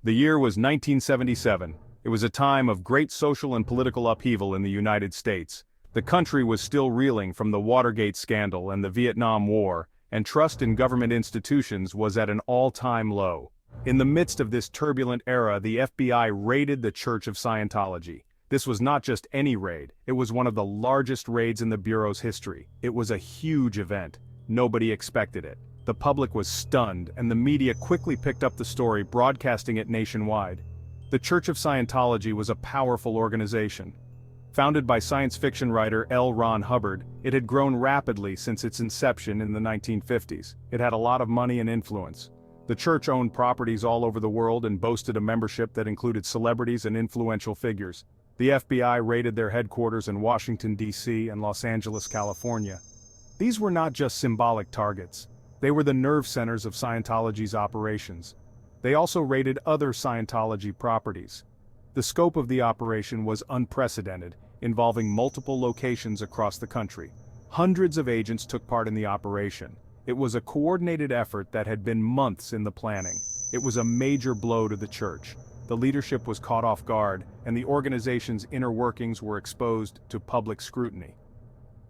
The year was 1977. It was a time of great social and political upheaval in the United States. The country was still reeling from the Watergate scandal and the Vietnam War, and trust in government institutions was at an all-time low. In the midst of this turbulent era, the FBI raided the Church of Scientology. This was not just any raid, it was one of the largest raids in the Bureau's history. It was a huge event. Nobody expected it. The public was stunned, and the media quickly picked up the story, broadcasting it nationwide. The Church of Scientology was a powerful organization. Founded by science fiction writer L. Ron Hubbard, it had grown rapidly since its inception in the 1950s. It had a lot of money and influence. The church owned properties all over the world and boasted a membership that included celebrities and influential figures. The FBI raided their headquarters in Washington, D.C. and Los Angeles, California. These were not just symbolic targets. They were the nerve centers of Scientology's operations. They also raided other Scientology properties. The scope of the operation was unprecedented, involving multiple locations across the country. Hundreds of agents took part in the operation. It was a coordinated effort that had been months in the planning. It was a major blow to the church. The leadership was caught off guard, and the organization's inner workings were exposed to public scrutiny.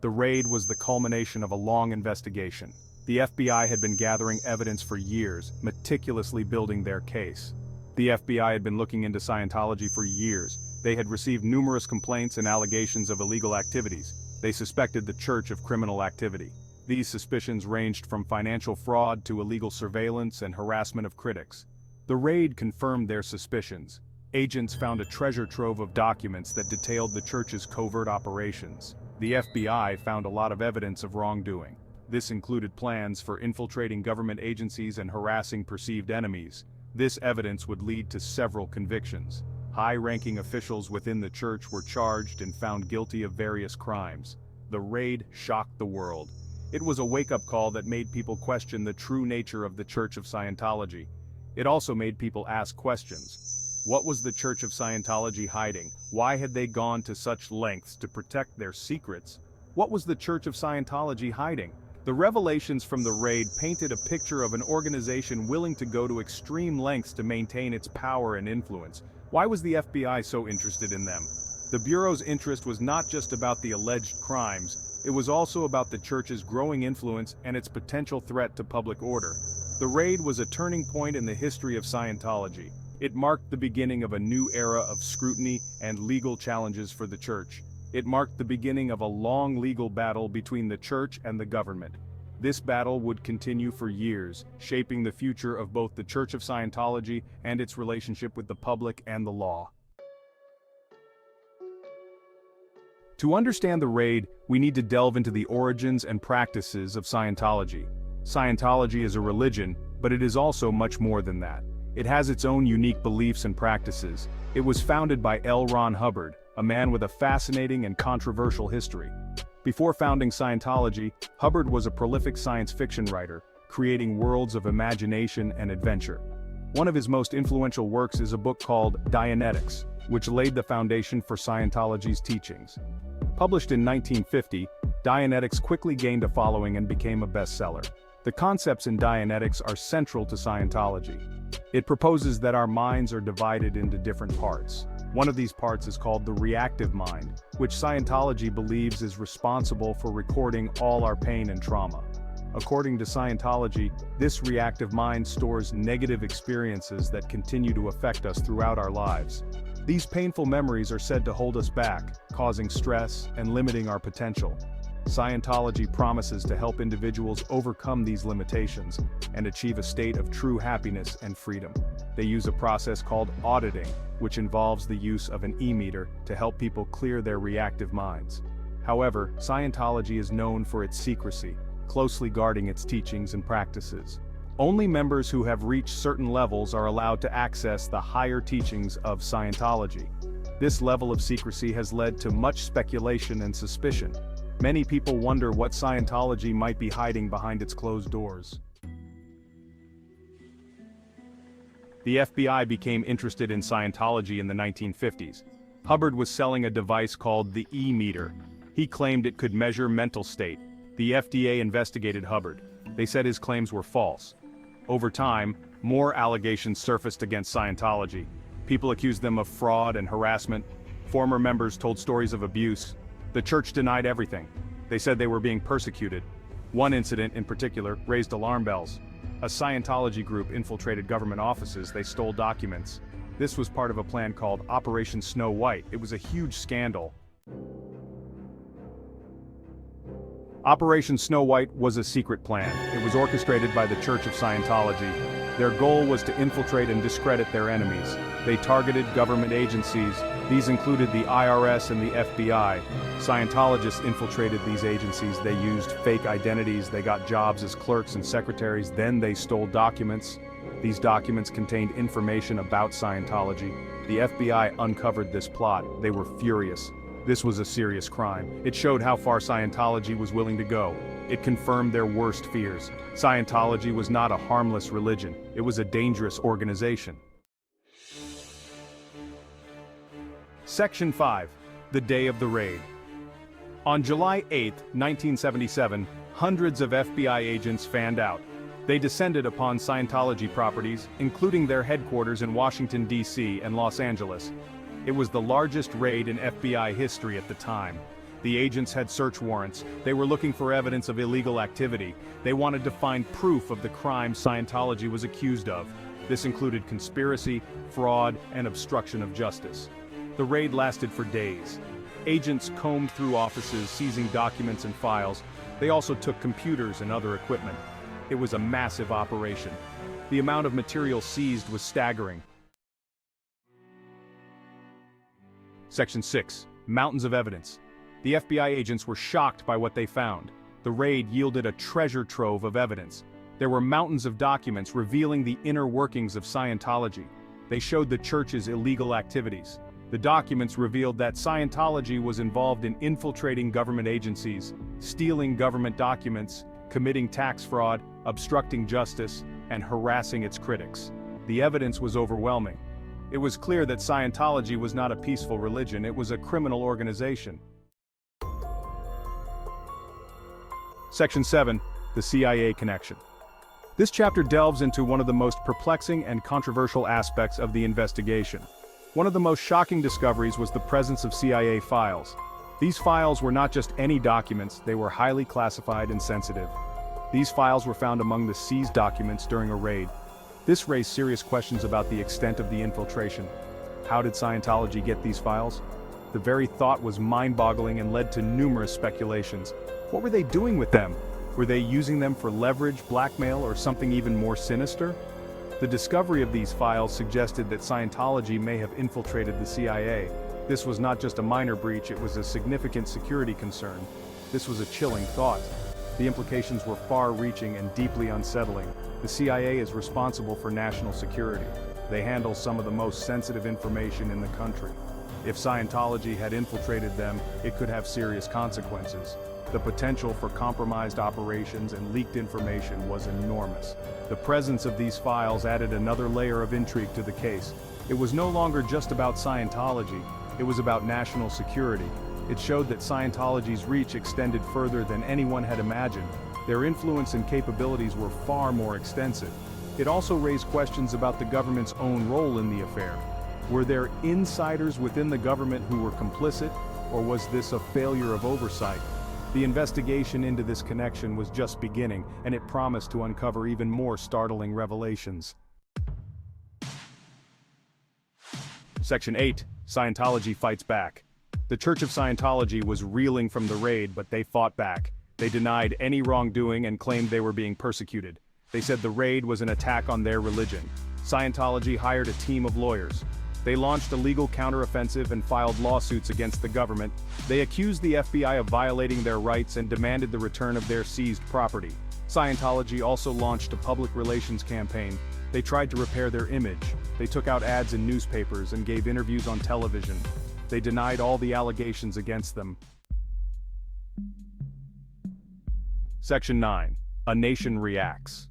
The raid was the culmination of a long investigation. The FBI had been gathering evidence for years, meticulously building their case. The FBI had been looking into Scientology for years. They had received numerous complaints and allegations of illegal activities. They suspected the church of criminal activity. These suspicions ranged from financial fraud to illegal surveillance and harassment of critics. The raid confirmed their suspicions. Agents found a treasure trove of documents that detailed the church's covert operations. The FBI found a lot of evidence of wrongdoing. This included plans for infiltrating government agencies and harassing perceived enemies. This evidence would lead to several convictions. High-ranking officials within the church were charged and found guilty of various crimes. The raid shocked the world. It was a wake-up call that made people question the true nature of the Church of Scientology. It also made people ask questions. What was the Church of Scientology hiding? Why had they gone to such lengths to protect their secrets? What was the Church of Scientology hiding? The revelations from the raid painted a picture of an organization willing to go to extreme lengths to maintain its power and influence. Why was the FBI so interested in them? The Bureau's interest was not just about the alleged crimes, it was also about the church's growing influence and its potential threat to public order. The raid was a turning point in the history of Scientology. It marked the beginning of a new era of scrutiny and legal challenges for the church. It marked the beginning of a long legal battle between the church and the government. This battle would continue for years, shaping the future of both the Church of Scientology and its relationship with the public and the law. To understand the raid, we need to delve into the origins and practices of Scientology. Scientology is a religion, but it is also much more than that. It has its own unique beliefs and practices. It was founded by L. Ron Hubbard, a man with a fascinating and controversial history. Before founding Scientology, Hubbard was a prolific science fiction writer, creating worlds of imagination and adventure. One of his most influential works is a book called Dianetics, which laid the foundation for Scientology's teachings. Published in 1950, Dianetics quickly gained a following and became a bestseller. The concepts in Dianetics are central to Scientology. It proposes that our minds are divided into different parts. One of these parts is called the reactive mind, which Scientology believes is responsible for recording all our pain and trauma. According to Scientology, this reactive mind stores negative experiences that continue to affect us throughout our lives. These painful memories are said to hold us back, causing stress and limiting our potential. Scientology promises to help individuals overcome these limitations and achieve a state of true happiness and freedom. They use a process called auditing, which involves the use of an e-meter to help people clear their reactive minds. However, Scientology is known for its secrecy, closely guarding its teachings and practices. Only members who have reached certain levels are allowed to access the higher teachings of Scientology. This level of secrecy has led to much speculation and suspicion. Many people wonder what Scientology might be hiding behind its closed doors. The FBI became interested in Scientology in the 1950s. Hubbard was selling a device called the e-meter. He claimed it could measure mental state. The FDA investigated Hubbard. They said his claims were false. Over time, more allegations surfaced against Scientology. People accused them of fraud and harassment. Former members told stories of abuse. The church denied everything. They said they were being persecuted. One incident in particular raised alarm bells. A Scientology group infiltrated government offices. They stole documents. This was part of a plan called Operation Snow White. It was a huge scandal. Operation Snow White was a secret plan. It was orchestrated by the Church of Scientology. Their goal was to infiltrate and discredit their enemies. They targeted government agencies. These included the IRS and the FBI. Scientologists infiltrated these agencies. They used fake identities. They got jobs as clerks and secretaries. Then they stole documents. These documents contained information about Scientology. The FBI uncovered this plot. They were furious. This was a serious crime. It showed how far Scientology was willing to go. It confirmed their worst fears. Scientology was not a harmless religion. It was a dangerous organization. Section 5. The Day of the Raid. On July 8, 1977, hundreds of FBI agents fanned out. They descended upon Scientology properties, including their headquarters in Washington, D.C. and Los Angeles. It was the largest raid in FBI history at the time. The agents had search warrants. They were looking for evidence of illegal activity. They wanted to find proof of the crime Scientology was accused of. This included conspiracy, fraud, and obstruction of justice. The raid lasted for days. Agents combed through offices, seizing documents and files. They also took computers and other equipment. It was a massive operation. The amount of material seized was staggering. Section 6. Mountains of Evidence. The FBI agents were shocked by what they found. The raid yielded a treasure trove of evidence. There were mountains of documents revealing the inner workings of Scientology. They showed the church's illegal activities. The documents revealed that Scientology was involved in infiltrating government agencies, stealing government documents, committing tax fraud, obstructing justice, and harassing its critics. The evidence was overwhelming. It was clear that Scientology was not a peaceful religion, it was a criminal organization. Section 7. The CIA Connection. This chapter delves into one of the most perplexing and controversial aspects of the investigation. One of the most shocking discoveries was the presence of CIA files. These files were not just any documents, they were highly classified and sensitive. These files were found among the seized documents during a raid. This raised serious questions about the extent of the infiltration. How did Scientology get these files? The very thought was mind-boggling and led to numerous speculations. What were they doing with them? Were they using them for leverage, blackmail, or something even more sinister? The discovery of these files suggested that Scientology may have infiltrated the CIA. This was not just a minor breach, it was a significant security concern. This was a chilling thought. The implications were far-reaching and deeply unsettling. The CIA is responsible for national security. They handle some of the most sensitive information in the country. If Scientology had infiltrated them, it could have serious consequences. The potential for compromised operations and leaked information was enormous. The presence of these files added another layer of intrigue to the case. It was no longer just about Scientology, it was about national security. It showed that Scientology's reach extended further than anyone had imagined. Their influence and capabilities were far more extensive. It also raised questions about the government's own role in the affair. Were there insiders within the government who were complicit, or was this a failure of oversight? The investigation into this connection was just beginning, and it promised to uncover even more startling revelations. Section 8. Scientology Fights Back. The Church of Scientology was reeling from the raid, but they fought back. They denied any wrongdoing and claimed they were being persecuted. They said the raid was an attack on their religion. Scientology hired a team of lawyers. They launched a legal counteroffensive and filed lawsuits against the government. They accused the FBI of violating their rights and demanded the return of their seized property. Scientology also launched a public relations campaign. They tried to repair their image. They took out ads in newspapers and gave interviews on television. They denied all the allegations against them. Section 9. A Nation Reacts.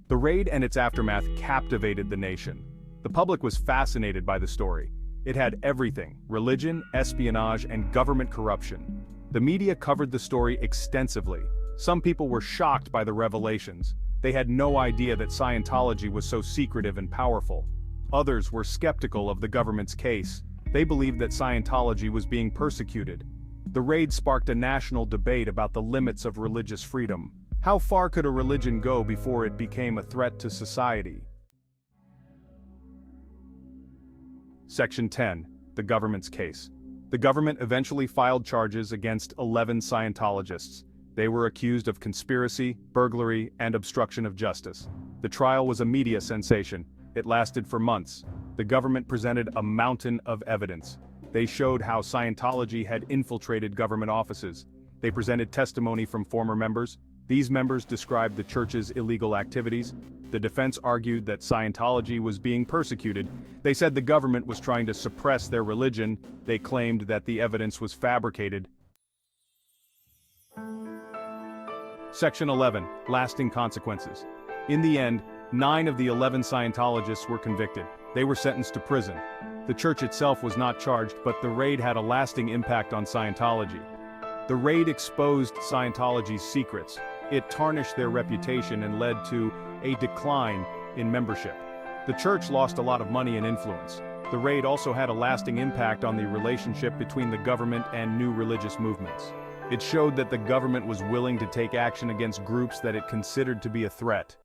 The raid and its aftermath captivated the nation. The public was fascinated by the story. It had everything: religion, espionage, and government corruption. The media covered the story extensively. Some people were shocked by the revelations. They had no idea that Scientology was so secretive and powerful. Others were skeptical of the government's case. They believed that Scientology was being persecuted. The raid sparked a national debate about the limits of religious freedom. How far could a religion go before it became a threat to society? Section 10. The government's case. The government eventually filed charges against 11 Scientologists. They were accused of conspiracy, burglary, and obstruction of justice. The trial was a media sensation. It lasted for months. The government presented a mountain of evidence. They showed how Scientology had infiltrated government offices. They presented testimony from former members. These members described the church's illegal activities. The defense argued that Scientology was being persecuted. They said the government was trying to suppress their religion. They claimed that the evidence was fabricated. Section 11. Lasting consequences. In the end, 9 of the 11 Scientologists were convicted. They were sentenced to prison. The church itself was not charged, but the raid had a lasting impact on Scientology. The raid exposed Scientology's secrets. It tarnished their reputation and led to a decline in membership. The church lost a lot of money and influence. The raid also had a lasting impact on the relationship between the government and new religious movements. It showed that the government was willing to take action against groups that it considered to be a threat.